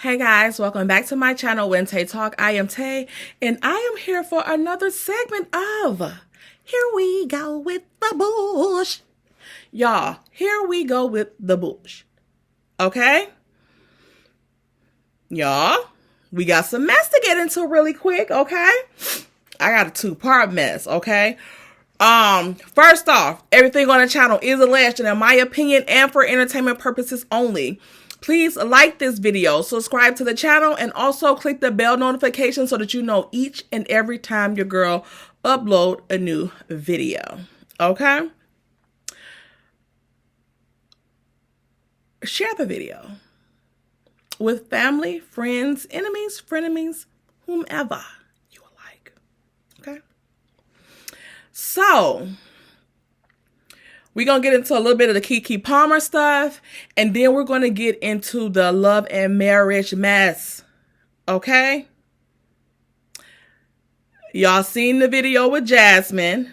Hey guys, welcome back to my channel, WHENTAYTALK. I am Tay, and I am here for another segment of Here We Go With The Bush. Y'all, here we go with the bush. Okay? Y'all, we got some mess to get into really quick, okay? I got a two-part mess, okay? First off, everything on the channel is alleged and in my opinion and for entertainment purposes only. Please like this video, subscribe to the channel, and also click the bell notification so that you know each and every time your girl upload a new video. Okay? Share the video with family, friends, enemies, frenemies, whomever you would like. Okay? So, we're going to get into a little bit of the Kiki Palmer stuff, and then we're going to get into the love and marriage mess. Okay? Y'all seen the video with Jasmine.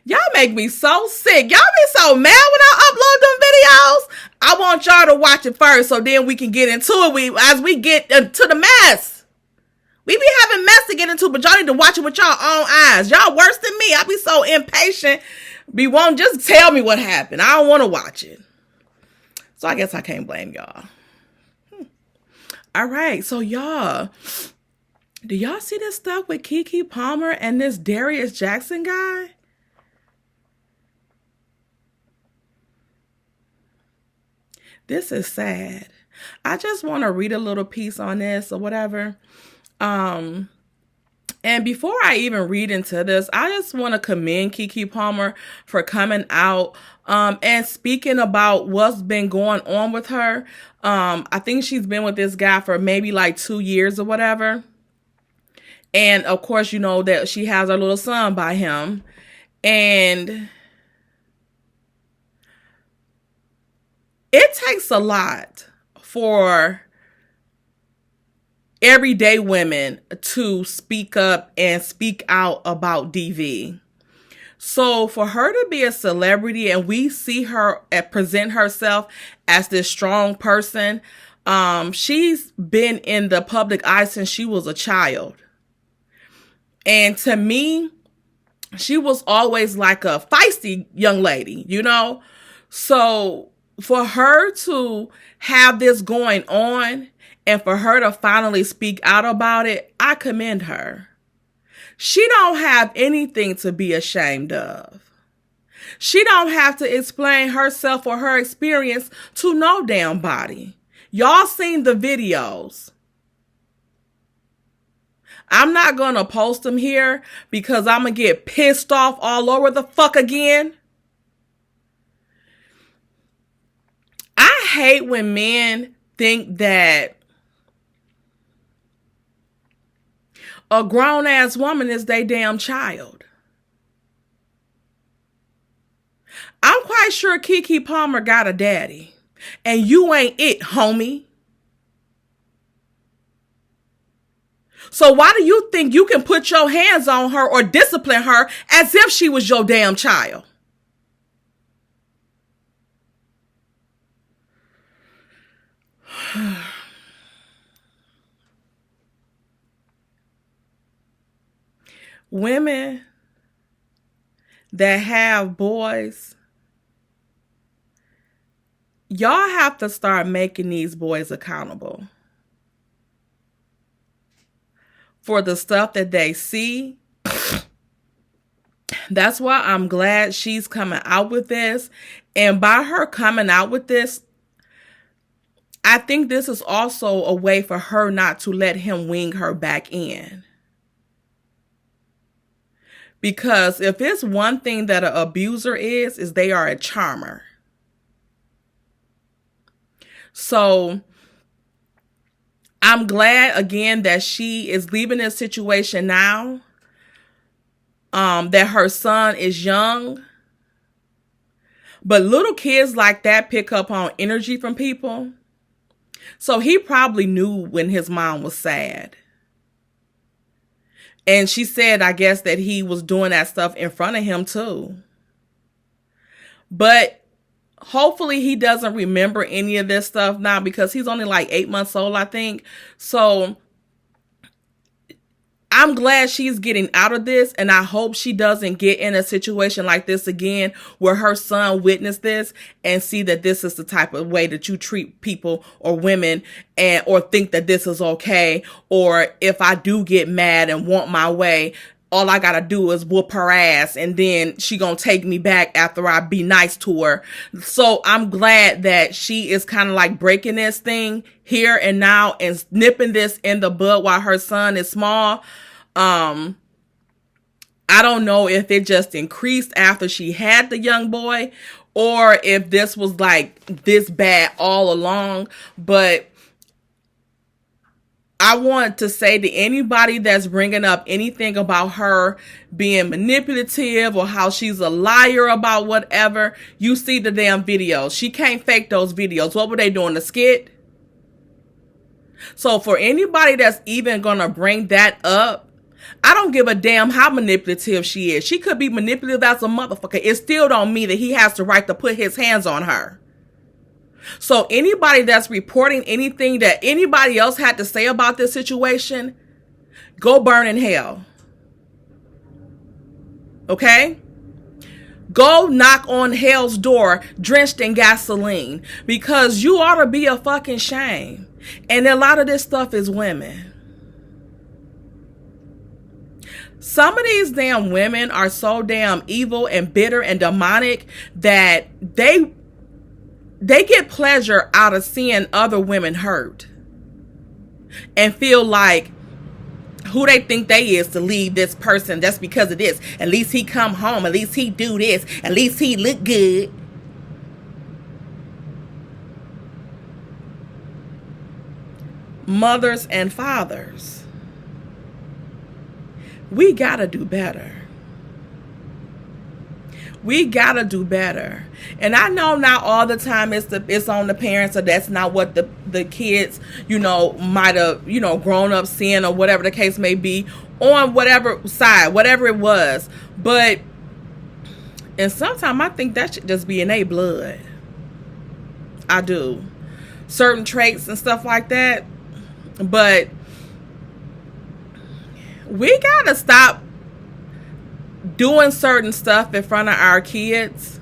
Y'all make me so sick. Y'all be so mad when I upload them videos. I want y'all to watch it first so then we can get into it as we get into the mess. We be having mess to get into, but y'all need to watch it with y'all own eyes. Y'all worse than me. I be so impatient. Won't just tell me what happened. I don't want to watch it. So I guess I can't blame y'all. All right. So y'all, do y'all see this stuff with Kiki Palmer and this Darius Jackson guy? This is sad. I just want to read a little piece on this or whatever. And before I even read into this, I just want to commend Kiki Palmer for coming out and speaking about what's been going on with her. I think she's been with this guy for maybe like 2 years or whatever. And of course, you know that she has her little son by him. And it takes a lot for everyday women to speak up and speak out about DV. So for her to be a celebrity and we see her present herself as this strong person, she's been in the public eye since she was a child. And to me, she was always like a feisty young lady, you know? So for her to have this going on and for her to finally speak out about it, I commend her. She don't have anything to be ashamed of. She don't have to explain herself or her experience to no damn body. Y'all seen the videos. I'm not going to post them here because I'm going to get pissed off all over the fuck again. I hate when men think that a grown-ass woman is their damn child. I'm quite sure Kiki Palmer got a daddy. And you ain't it, homie. So why do you think you can put your hands on her or discipline her as if she was your damn child? Women that have boys, y'all have to start making these boys accountable for the stuff that they see. That's why I'm glad she's coming out with this. And by her coming out with this, I think this is also a way for her not to let him wing her back in. Because if it's one thing that an abuser is they are a charmer. So I'm glad again that she is leaving this situation now. That her son is young. But little kids like that pick up on energy from people. So he probably knew when his mom was sad. And she said, I guess, that he was doing that stuff in front of him too. But hopefully he doesn't remember any of this stuff now, because he's only like 8 months old, I think. So I'm glad she's getting out of this, and I hope she doesn't get in a situation like this again where her son witnessed this and see that this is the type of way that you treat people or women, and or think that this is okay, or if I do get mad and want my way, all I gotta do is whoop her ass and then she gonna take me back after I be nice to her. So I'm glad that she is kind of like breaking this thing here and now and nipping this in the bud while her son is small. I don't know if it just increased after she had the young boy, or if this was like this bad all along, but I want to say to anybody that's bringing up anything about her being manipulative or how she's a liar about whatever, you see the damn videos. She can't fake those videos. What were they doing, the skit? So for anybody that's even going to bring that up, I don't give a damn how manipulative she is. She could be manipulative as a motherfucker. It still don't mean that he has the right to put his hands on her. So anybody that's reporting anything that anybody else had to say about this situation, go burn in hell. Okay? Go knock on hell's door drenched in gasoline, because you ought to be a fucking shame. And a lot of this stuff is women. Some of these damn women are so damn evil and bitter and demonic that they get pleasure out of seeing other women hurt and feel like who they think they is to leave this person. That's because of this. At least he come home. At least he do this. At least he look good. Mothers and fathers, we gotta do better. We gotta do better. And I know not all the time it's on the parents, or that's not what the kids, might have, grown up seeing, or whatever the case may be, on whatever side, whatever it was. But, and sometimes I think that should just be in their blood. I do. Certain traits and stuff like that. But we gotta stop doing certain stuff in front of our kids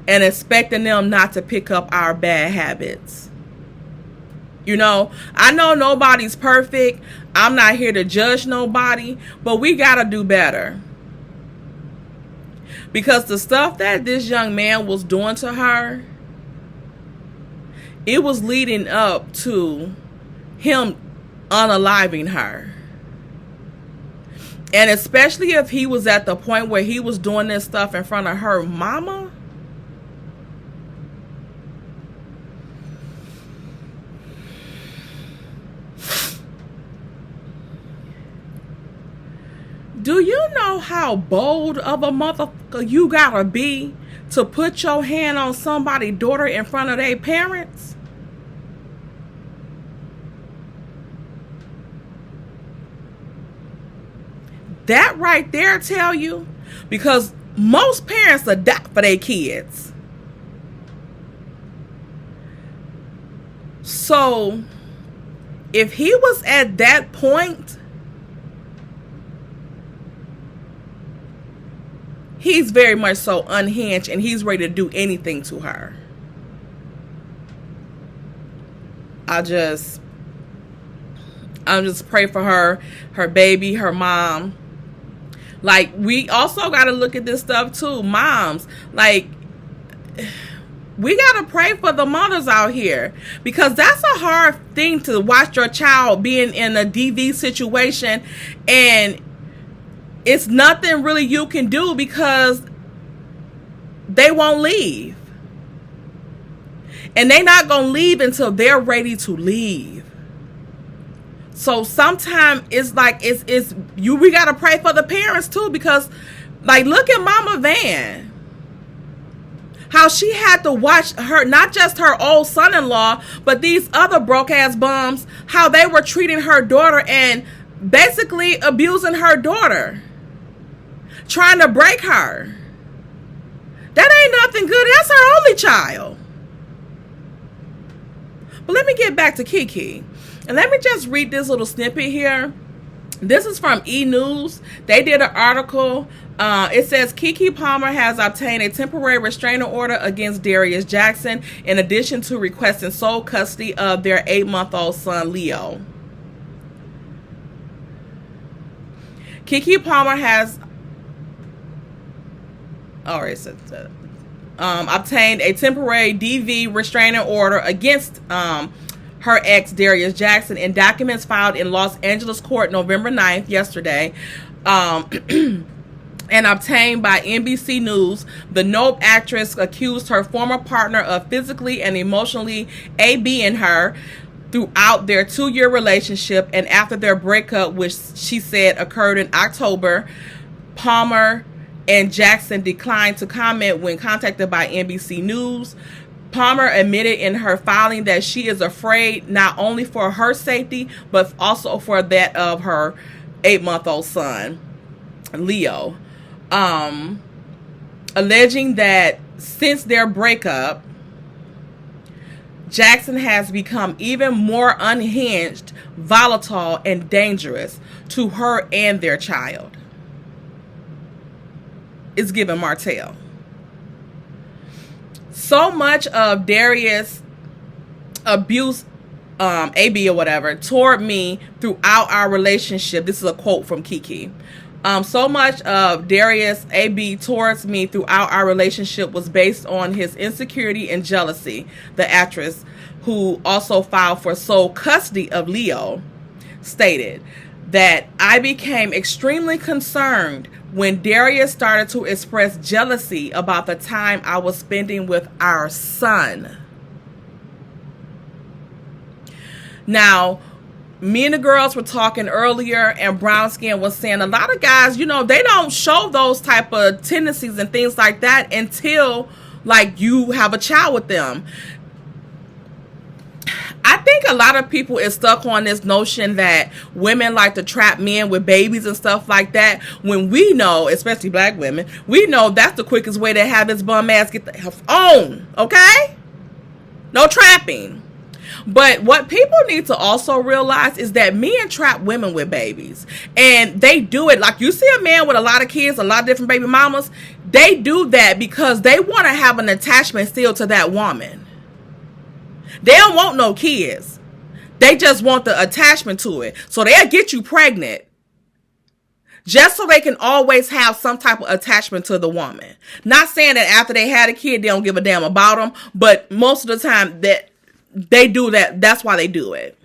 and expecting them not to pick up our bad habits. I know nobody's perfect. I'm not here to judge nobody, but we gotta do better. Because the stuff that this young man was doing to her, it was leading up to him unaliving her. And especially if he was at the point where he was doing this stuff in front of her mama. Do you know how bold of a motherfucker you gotta be to put your hand on somebody's daughter in front of their parents? That right there tell you, because most parents are die for their kids. So if he was at that point, he's very much so unhinged and he's ready to do anything to her. I'm just pray for her baby, her mom. Like, we also got to look at this stuff too. Moms, like, we got to pray for the mothers out here, because that's a hard thing to watch your child being in a DV situation and it's nothing really you can do because they won't leave. And they're not going to leave until they're ready to leave. So sometimes it's like we gotta pray for the parents too, because like, look at Mama Van, how she had to watch her, not just her old son-in-law, but these other broke ass bums, how they were treating her daughter and basically abusing her daughter, trying to break her. That ain't nothing good. That's her only child. But let me get back to Kiki. And let me just read this little snippet here. This is from E! News. They did an article. It says Kiki Palmer has obtained a temporary restraining order against Darius Jackson in addition to requesting sole custody of their 8-month-old son, Leo. Kiki Palmer has obtained a temporary DV restraining order against her ex, Darius Jackson, in documents filed in Los Angeles court November 9th, yesterday, and obtained by NBC News. The Nope actress accused her former partner of physically and emotionally abusing her throughout their 2-year relationship and after their breakup, which she said occurred in October. Palmer and Jackson declined to comment when contacted by NBC News. Palmer admitted in her filing that she is afraid not only for her safety, but also for that of her 8-month-old son, Leo, alleging that since their breakup, Jackson has become even more unhinged, volatile, and dangerous to her and their child. It's given Martell. So much of Darius' abuse, AB or whatever, toward me throughout our relationship. This is a quote from Kiki. So much of Darius' AB towards me throughout our relationship was based on his insecurity and jealousy, the actress, who also filed for sole custody of Leo, stated that I became extremely concerned when Darius started to express jealousy about the time I was spending with our son. Now, me and the girls were talking earlier, and Brown Skin was saying a lot of guys, they don't show those type of tendencies and things like that until, like, you have a child with them. I think a lot of people is stuck on this notion that women like to trap men with babies and stuff like that, when we know, especially black women, we know that's the quickest way to have his bum ass get the hell on, okay? No trapping. But what people need to also realize is that men trap women with babies. And they do it. Like, you see a man with a lot of kids, a lot of different baby mamas, they do that because they want to have an attachment still to that woman. They don't want no kids. They just want the attachment to it. So they'll get you pregnant just so they can always have some type of attachment to the woman. Not saying that after they had a kid, they don't give a damn about them. But most of the time that they do that, that's why they do it.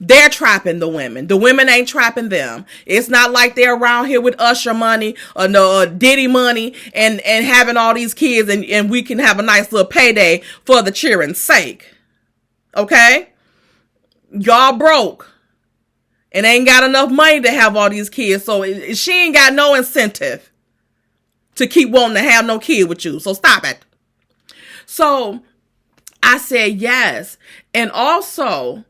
They're trapping the women. The women ain't trapping them. It's not like they're around here with Usher money or no Diddy money and having all these kids and we can have a nice little payday for the children's sake. Okay? Y'all broke and ain't got enough money to have all these kids. So she ain't got no incentive to keep wanting to have no kid with you. So stop it. So I said yes. And also,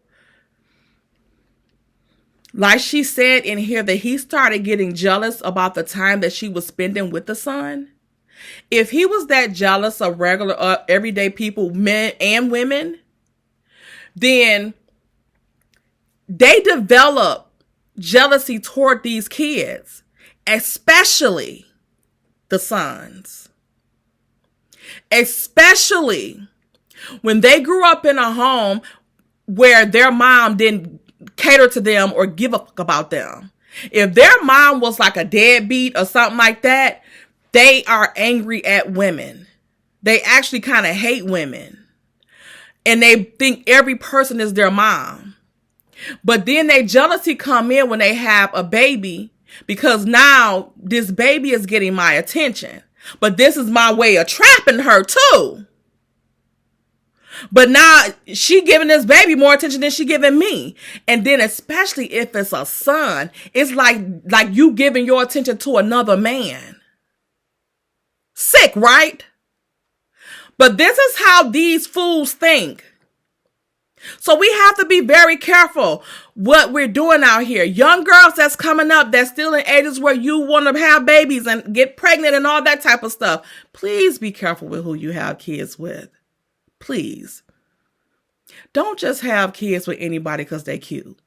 like she said in here, that he started getting jealous about the time that she was spending with the son. If he was that jealous of regular, everyday people, men and women, then they develop jealousy toward these kids, especially the sons. Especially when they grew up in a home where their mom didn't cater to them or give a fuck about them. If their mom was like a deadbeat or something like that, they are angry at women. They actually kind of hate women. And they think every person is their mom. But then they jealousy come in when they have a baby, because now this baby is getting my attention. But this is my way of trapping her too. But now she giving this baby more attention than she giving me. And then especially if it's a son, it's like you giving your attention to another man. Sick, right? But this is how these fools think. So we have to be very careful what we're doing out here. Young girls that's coming up, that's still in ages where you want to have babies and get pregnant and all that type of stuff. Please be careful with who you have kids with. Please. Don't just have kids with anybody because they're cute.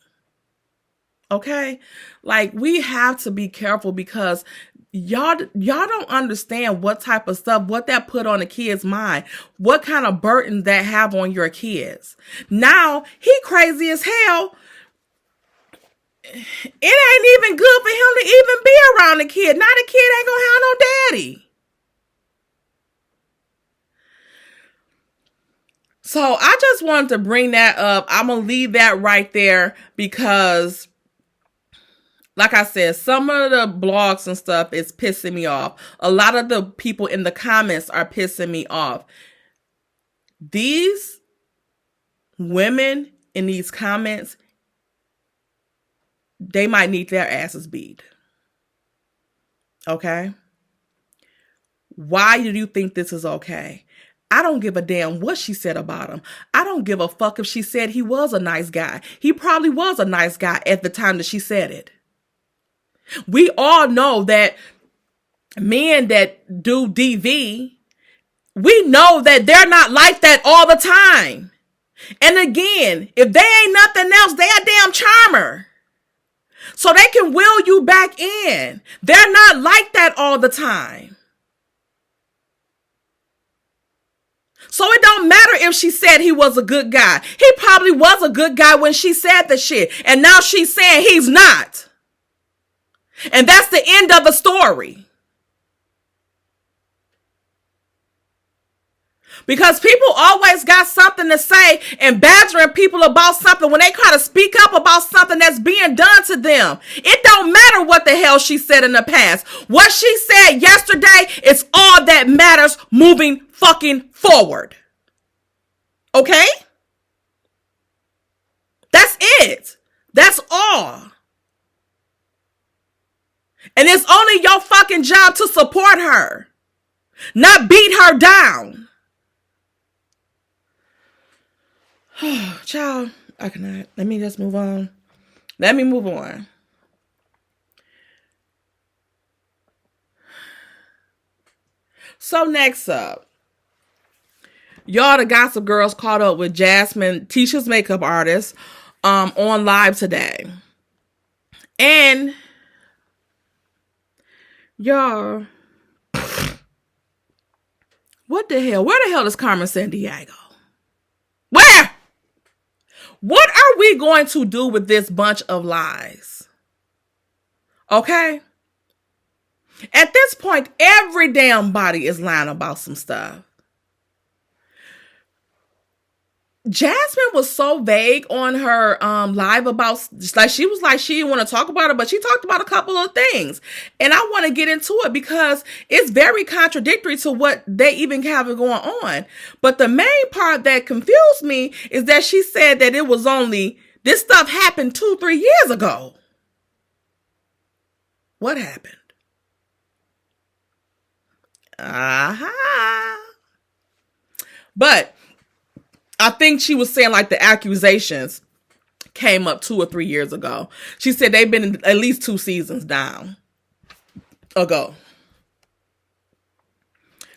Okay? Like, we have to be careful because y'all don't understand what type of stuff, what that put on a kid's mind, what kind of burden that have on your kids. Now, he crazy as hell. It ain't even good for him to even be around the kid. Now the kid ain't gonna have no daddy. So I just wanted to bring that up. I'm gonna leave that right there because, like I said, some of the blogs and stuff is pissing me off. A lot of the people in the comments are pissing me off. These women in these comments, they might need their asses beat. Okay? Why do you think this is okay? I don't give a damn what she said about him. I don't give a fuck if she said he was a nice guy. He probably was a nice guy at the time that she said it. We all know that men that do DV, we know that they're not like that all the time. And again, if they ain't nothing else, they a damn charmer. So they can will you back in. They're not like that all the time. So it don't matter if she said he was a good guy. He probably was a good guy when she said the shit. And now she's saying he's not. And that's the end of the story. Because people always got something to say and badgering people about something when they try to speak up about something that's being done to them. It don't matter what the hell she said in the past. What she said yesterday is all that matters moving fucking forward. Okay? That's it. That's all. And it's only your fucking job to support her, not beat her down. Child, I cannot. Let me just move on. Let me move on. So next up, y'all, the Gossip Girls caught up with Jasmine, Tisha's makeup artist, on live today. And y'all, what the hell? Where the hell is Carmen Sandiego? Where? What are we going to do with this bunch of lies? Okay? At this point, every damn body is lying about some stuff. Jasmine was so vague on her live about, like, she was like she didn't want to talk about it, but she talked about a couple of things. And I want to get into it because it's very contradictory to what they even have going on. But the main part that confused me is that she said that it was only, this stuff happened 2-3 years ago. What happened? But I think she was saying like the accusations came up 2 or 3 years ago. She said they've been at least 2 seasons down ago.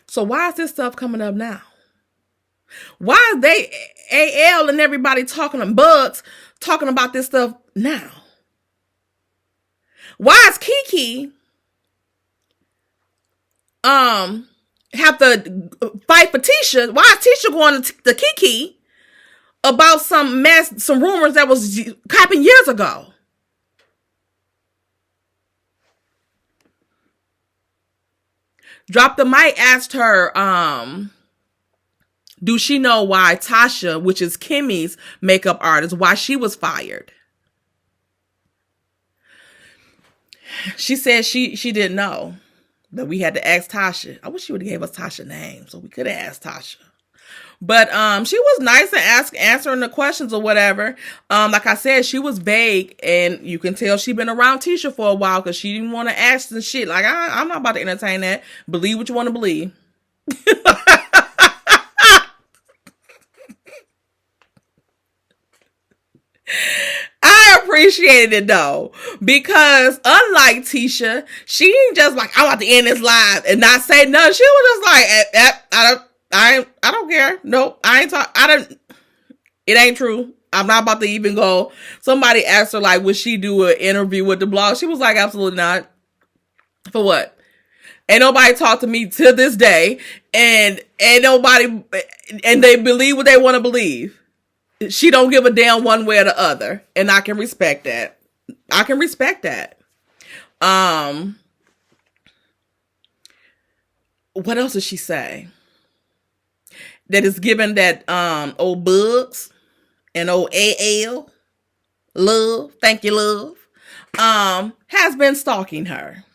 So why is this stuff coming up now? Why is they AL and everybody talking on Bugs talking about this stuff now? Why is Kiki have to fight for Tisha? Why is Tisha going to Kiki about some rumors that was happened years ago? Drop the Mic asked her, do she know why Tasha, which is Kimmy's makeup artist, why she was fired? She said she didn't know. That we had to ask Tasha. I wish she would have gave us Tasha's name so we could have asked Tasha. But she was nice and answering the questions or whatever. Like I said, she was vague, and you can tell she been around Tisha for a while because she didn't want to ask the shit. Like, I'm not about to entertain that. Believe what you want to believe. I appreciated it though, because unlike Tisha, she ain't just like, I'm about to end this live and not say nothing. She was just like, I don't care. Nope, I ain't talk. I don't. It ain't true. I'm not about to even go. Somebody asked her like, would she do an interview with the blog? She was like, absolutely not. For what? Ain't nobody talked to me to this day, and nobody, and they believe what they want to believe. She don't give a damn one way or the other, and I can respect that. I can respect that. What else did she say? That is given that old Bugs and old AL love, thank you, love, has been stalking her.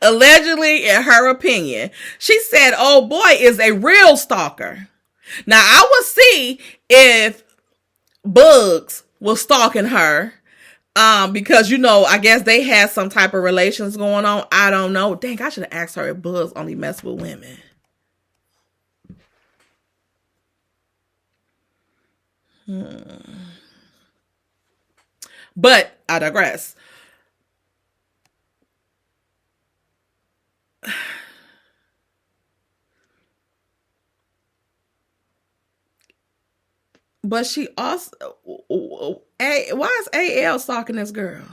Allegedly, in her opinion, she said, "Oh boy is a real stalker." Now I will see if Bugs was stalking her, because I guess they had some type of relations going on. I don't know. Dang, I should have asked her if Bugs only messed with women. But I digress. But she also, why is AL stalking this girl?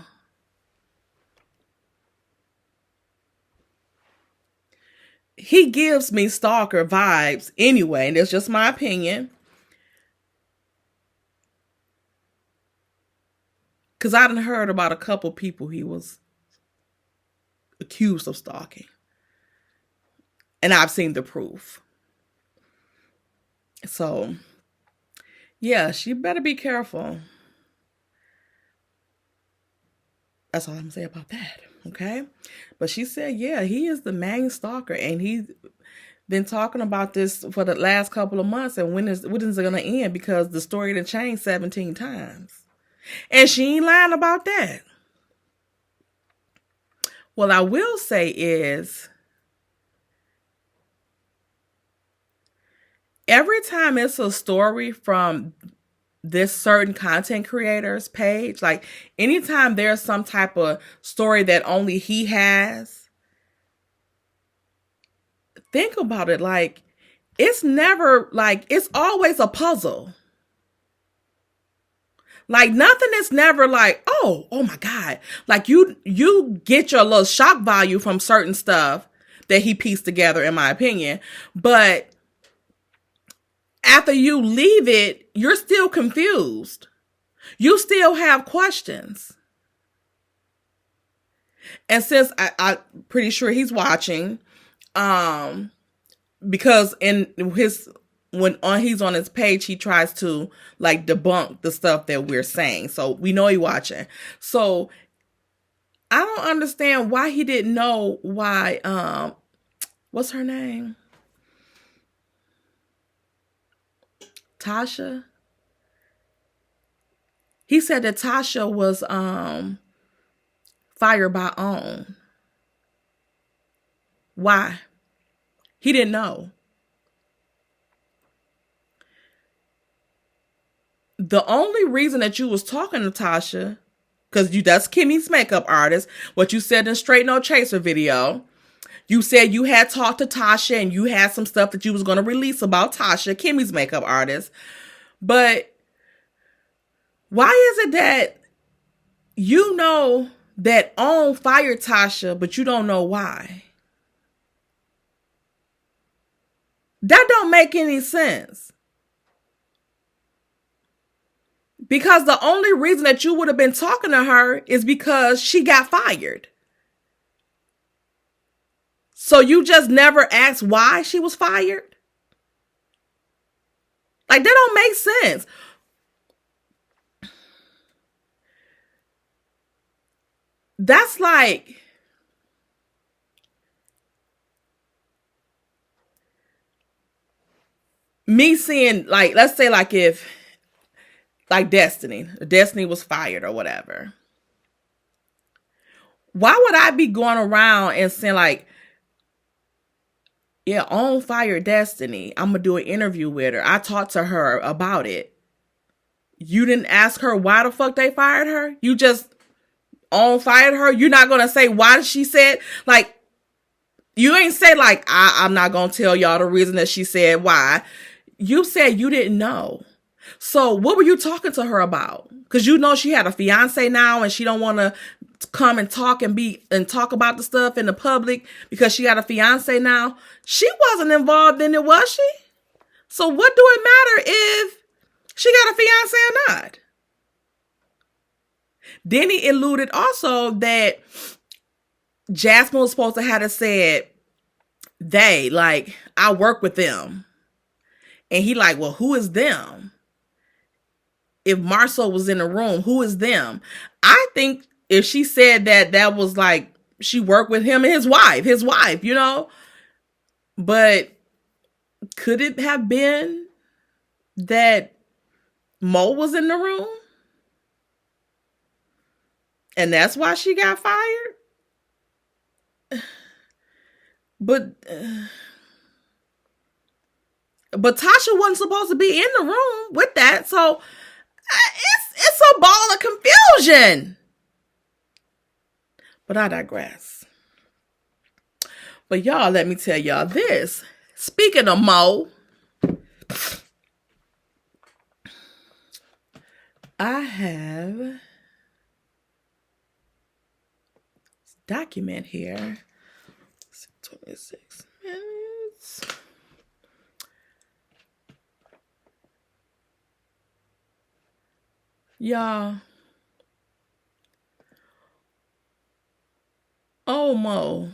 He gives me stalker vibes anyway, and it's just my opinion. Because I done heard about a couple people he was accused of stalking. And I've seen the proof. So, yeah, she better be careful. That's all I'm going to say about that. Okay? But she said, yeah, he is the main stalker. And he's been talking about this for the last couple of months. And when is it going to end? Because the story done changed 17 times. And she ain't lying about that. What I will say is, every time it's a story from this certain content creator's page, like anytime there's some type of story that only he has, think about it. Like, it's never like, it's always a puzzle. Like, nothing is never like, oh my God. Like, you get your little shock value from certain stuff that he pieced together, in my opinion. But after you leave it, you're still confused. You still have questions. And since I'm pretty sure he's watching, because when he's on his page, he tries to like debunk the stuff that we're saying. So we know he's watching. So I don't understand why he didn't know why, what's her name? Tasha. He said that Tasha was fired by OWN. Why? He didn't know. The only reason that you was talking to Tasha, because that's Kimmy's makeup artist, what you said in Straight No Chaser video, you said you had talked to Tasha and you had some stuff that you was going to release about Tasha, Kimmy's makeup artist. But why is it that you know that OWN fired Tasha, but you don't know why? That don't make any sense. Because the only reason that you would have been talking to her is because she got fired. So you just never asked why she was fired? Like, that don't make sense. That's like me seeing, like, let's say like if like Destiny was fired or whatever. Why would I be going around and saying like, Yeah, on Fire Destiny. I'm going to do an interview with her. I talked to her about it. You didn't ask her why the fuck they fired her? You just on fired her? You're not going to say why she said, like, you ain't say like, I'm not going to tell y'all the reason that she said why. You said you didn't know. So what were you talking to her about? Because you know she had a fiance now and she don't want to come and talk and talk about the stuff in the public because she got a fiance now. She wasn't involved in it, was she? So what do it matter if she got a fiance or not? Then he alluded also that Jasmine was supposed to have said they, like, I work with them. And he like, well, who is them? If Marceau was in the room, who is them? I think if she said that, that was like, she worked with him and his wife, you know? But could it have been that Mo was in the room? And that's why she got fired? But Tasha wasn't supposed to be in the room with that. So it's a ball of confusion. But I digress. But y'all, let me tell y'all this. Speaking of Mo, I have this document here. 26 minutes. Y'all. Oh, Mo.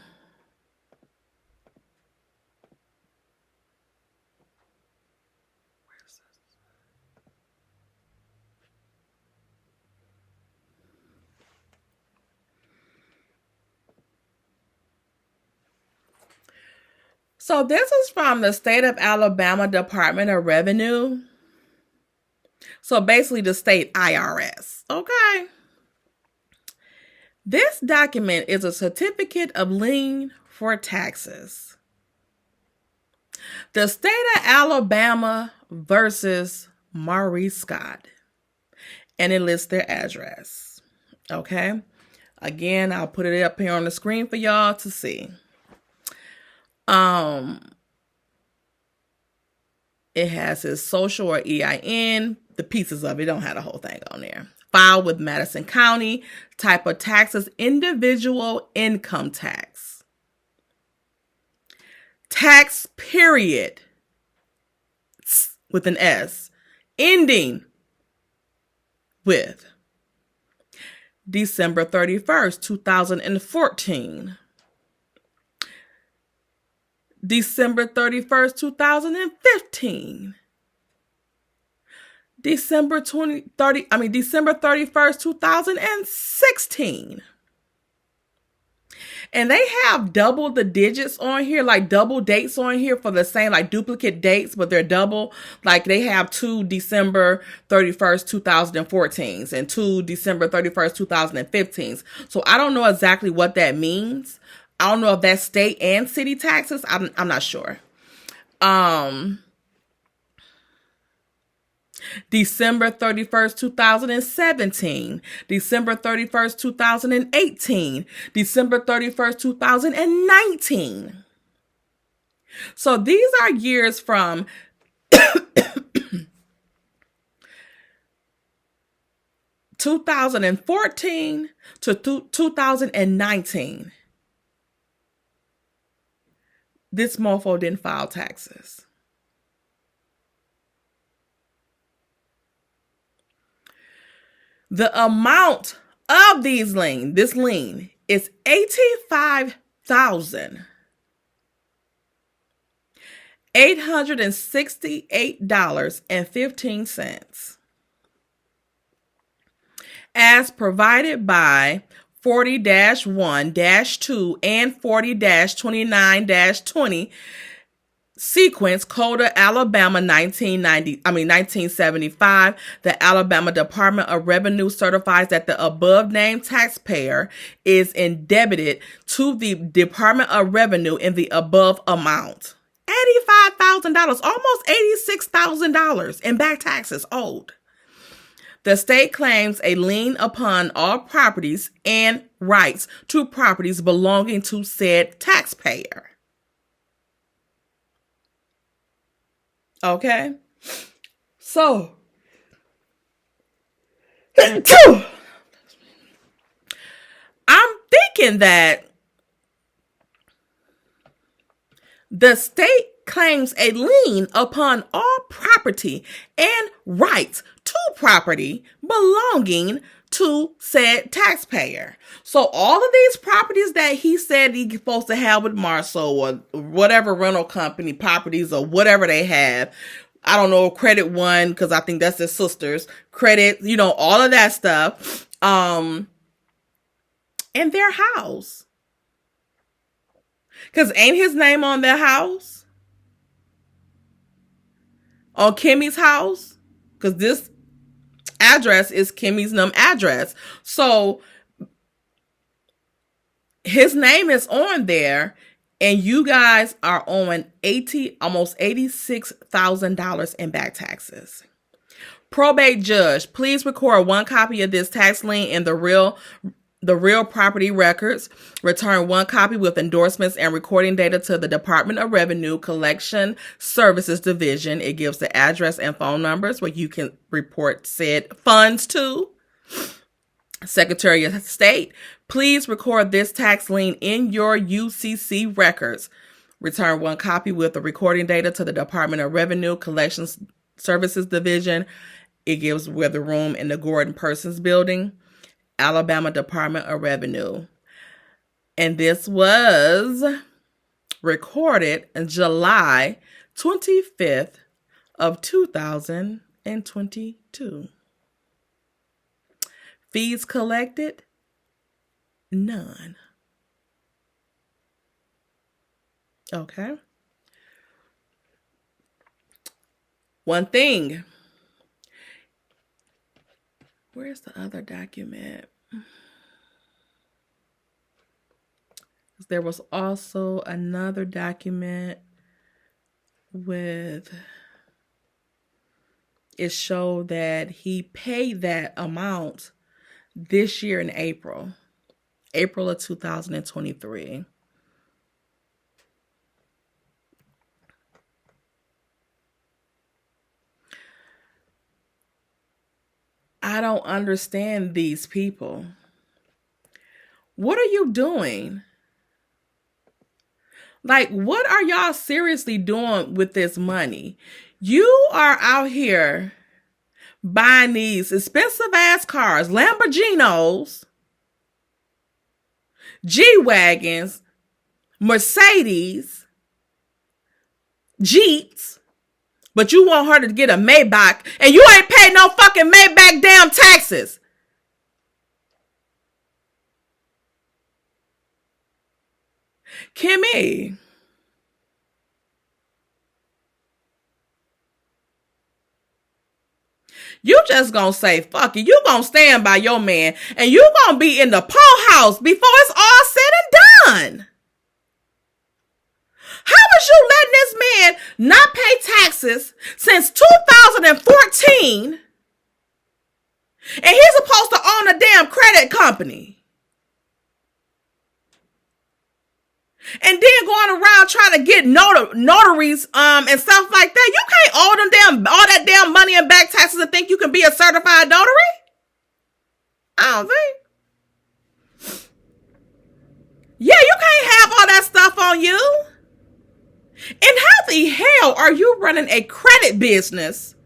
So this is from the state of Alabama Department of Revenue. So basically the state IRS. Okay. This document is a certificate of lien for taxes. The state of Alabama versus Maurice Scott. And it lists their address. Okay. Again, I'll put it up here on the screen for y'all to see. It has his social or EIN. The pieces of it don't have the whole thing on there. Filed with Madison County. Type of taxes, individual income tax. Tax period with an S. Ending with December 31st, 2014. December 31st, 2015. December 31st, 2016. And they have double the digits on here, like double dates on here for the same, like duplicate dates, but they're double. Like they have 2 December 31st, 2014s and 2 December 31st, 2015s. So I don't know exactly what that means. I don't know if that's state and city taxes. I'm not sure. December 31st, 2017, December 31st, 2018, December 31st, 2019. So these are years from 2014 to 2019. This mofo didn't file taxes. The amount of this lien is $85,868.15. As provided by 40-1-2 and 40-29-20 Sequence Coda Alabama 1975. The Alabama Department of Revenue certifies that the above named taxpayer is indebted to the Department of Revenue in the above amount. $85,000, almost $86,000 in back taxes owed. The state claims a lien upon all properties and rights to properties belonging to said taxpayer. Okay? So, I'm thinking that the state claims a lien upon all property and rights to property belonging to said taxpayer. So all of these properties that he said he's supposed to have with Marceau or whatever rental company properties or whatever they have, I don't know, Credit One, because I think that's his sister's credit, all of that stuff, in their house. Because ain't his name on their house? On Kimmy's house? Because this address is Kimmy's address. So his name is on there, and you guys are owing almost $86,000 in back taxes. Probate judge, please record one copy of this tax lien in the real property records. Return one copy with endorsements and recording data to the Department of Revenue Collection Services Division. It gives the address and phone numbers where you can report said funds to. Secretary of State, please record this tax lien in your UCC records. Return one copy with the recording data to the Department of Revenue Collection Services Division. It gives where the room in the Gordon Persons Building, Alabama Department of Revenue. And this was recorded in July 25th of 2022. Fees collected? None. Okay. One thing. Where's the other document? There was also another document with, it showed that he paid that amount this year in April of 2023. I don't understand these people. What are you doing? Like, what are y'all seriously doing with this money? You are out here buying these expensive ass cars, Lamborghinis, G-Wagons, Mercedes, Jeeps, but you want her to get a Maybach, and you ain't paid no fucking Maybach damn taxes. Kimmy, you just gonna say fuck it. You gonna stand by your man, and you gonna be in the poorhouse before it's all said and done. How is you letting this man not pay taxes since 2014, and he's supposed to own a damn credit company? And then going around trying to get notaries and stuff like that. You can't owe them all that damn money in back taxes and think you can be a certified notary. I don't think. Yeah, you can't have all that stuff on you. And how the hell are you running a credit business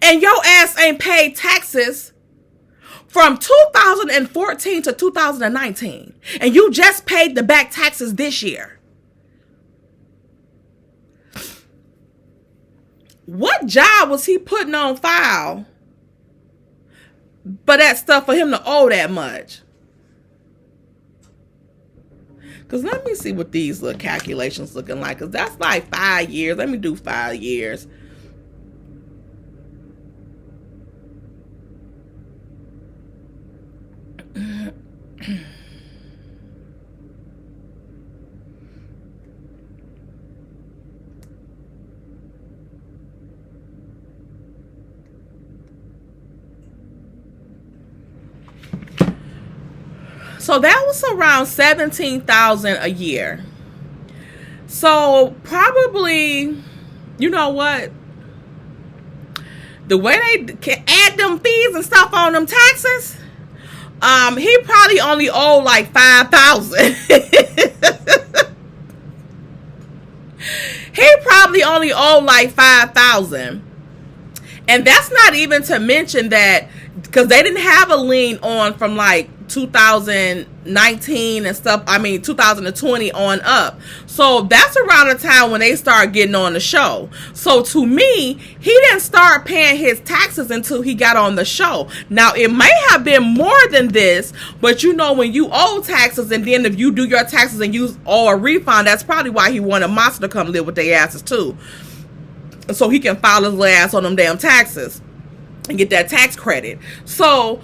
and your ass ain't paid taxes from 2014 to 2019, and you just paid the back taxes this year? What job was he putting on file for that stuff for him to owe that much? Because let me see what these little calculations looking like, because that's like 5 years. Let me do 5 years. So that was around $17,000 a year. So probably, you know what? The way they can add them fees and stuff on them taxes, he probably only owed like $5,000. He probably only owed like $5,000. And that's not even to mention that, because they didn't have a lien on from like 2019 and stuff. I mean 2020 on up. So that's around the time when they start getting on the show. So to me, he didn't start paying his taxes until he got on the show. Now it may have been more than this, but you know, when you owe taxes and then if you do your taxes and you owe a refund, that's probably why he wanted Monster to come live with their asses too, so he can file his ass on them damn taxes and get that tax credit. So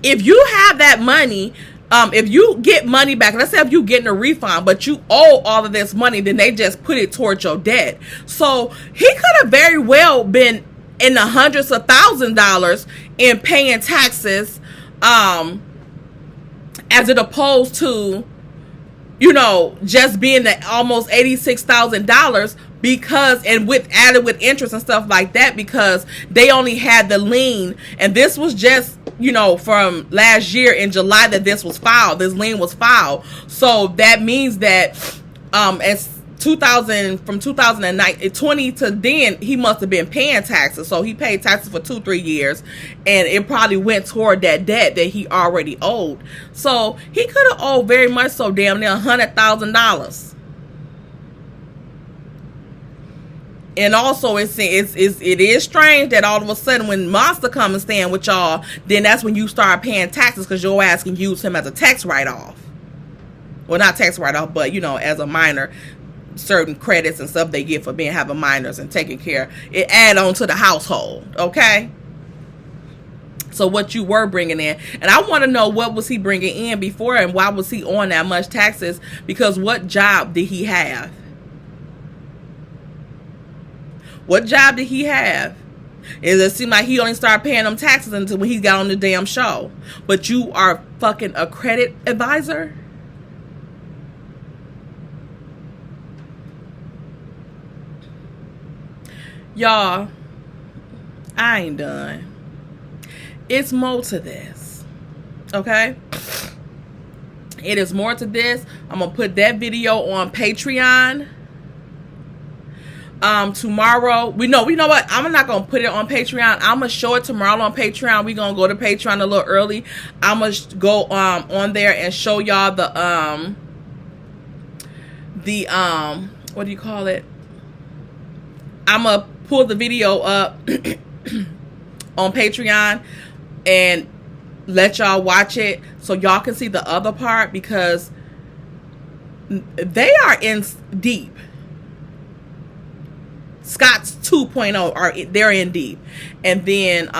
if you have that money, if you get money back, let's say if you getting a refund, but you owe all of this money, then they just put it towards your debt. So he could have very well been in the hundreds of $1,000s in paying taxes, as it opposed to, you know, just being the almost $86,000 because, and with added with interest and stuff like that, because they only had the lien, and this was just, you know, from last year in July that this was filed. This lien was filed. So that means that as 2000 from 2020 to then, he must have been paying taxes. So he paid taxes for 2-3 years, and it probably went toward that debt that he already owed. So he could have owed very much so damn near $100,000. And also, it is strange that all of a sudden when Monster come and stand with y'all, then that's when you start paying taxes, because your ass can use him as a tax write-off. Well, not tax write-off, but, you know, as a minor, certain credits and stuff they get for having minors and taking care. It add on to the household, okay? So what you were bringing in. And I want to know, what was he bringing in before, and why was he on that much taxes? Because what job did he have? What job did he have? It seemed like he only started paying them taxes until when he got on the damn show. But you are fucking a credit advisor? Y'all, I ain't done. It's more to this. Okay? It is more to this. I'm going to put that video on Patreon. Tomorrow, we know what, I'm not gonna put it on Patreon. I'm gonna show it tomorrow on Patreon. We're gonna go to Patreon a little early. I'm gonna go on there and show y'all the what do you call it, I'm gonna pull the video up on Patreon and let y'all watch it so y'all can see the other part, because they are in deep. Scott's 2.0 they're in deep. And then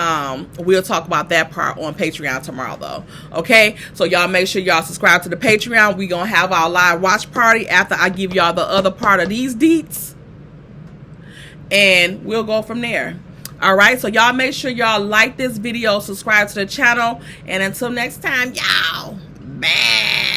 we'll talk about that part on Patreon tomorrow though. Okay? So y'all make sure y'all subscribe to the Patreon. We gonna have our live watch party after I give y'all the other part of these deets. And we'll go from there. Alright, so y'all make sure y'all like this video, subscribe to the channel, and until next time, y'all, bye.